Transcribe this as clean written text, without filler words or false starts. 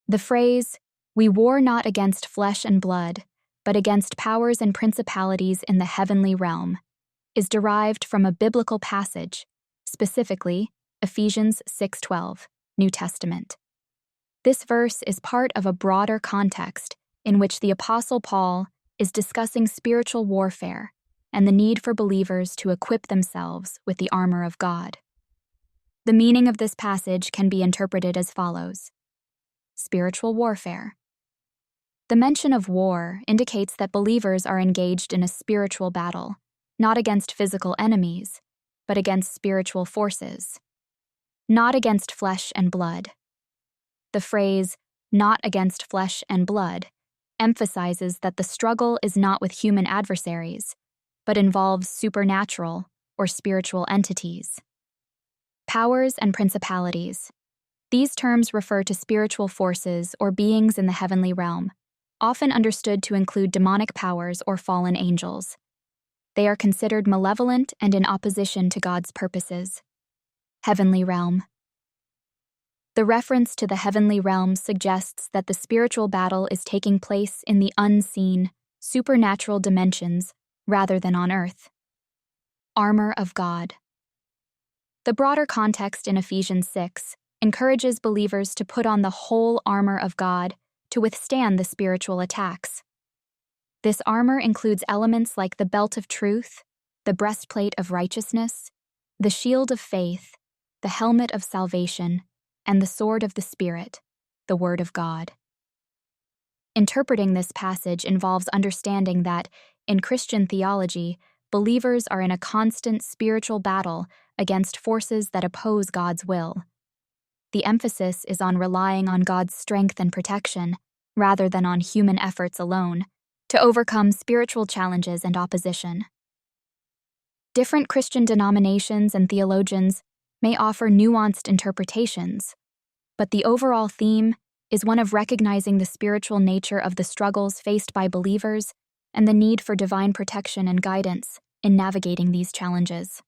The phrase, "We war not against flesh and blood, but against powers and principalities in the heavenly realm," is derived from a biblical passage, specifically Ephesians 6:12, New Testament. This verse is part of a broader context in which the Apostle Paul is discussing spiritual warfare and the need for believers to equip themselves with the armor of God. The meaning of this passage can be interpreted as follows: spiritual warfare. The mention of war indicates that believers are engaged in a spiritual battle, not against physical enemies, but against spiritual forces, not against flesh and blood. The phrase, "not against flesh and blood," emphasizes that the struggle is not with human adversaries, but involves supernatural or spiritual entities. Powers and principalities. These terms refer to spiritual forces or beings in the heavenly realm, often understood to include demonic powers or fallen angels. They are considered malevolent and in opposition to God's purposes. Heavenly realm. The reference to the heavenly realm suggests that the spiritual battle is taking place in the unseen, supernatural dimensions rather than on earth. Armor of God. The broader context in Ephesians 6 encourages believers to put on the whole armor of God to withstand the spiritual attacks. This armor includes elements like the belt of truth, the breastplate of righteousness, the shield of faith, the helmet of salvation, and the sword of the Spirit, the Word of God. Interpreting this passage involves understanding that, in Christian theology, believers are in a constant spiritual battle against forces that oppose God's will. The emphasis is on relying on God's strength and protection, rather than on human efforts alone, to overcome spiritual challenges and opposition. Different Christian denominations and theologians may offer nuanced interpretations, but the overall theme is one of recognizing the spiritual nature of the struggles faced by believers and the need for divine protection and guidance in navigating these challenges.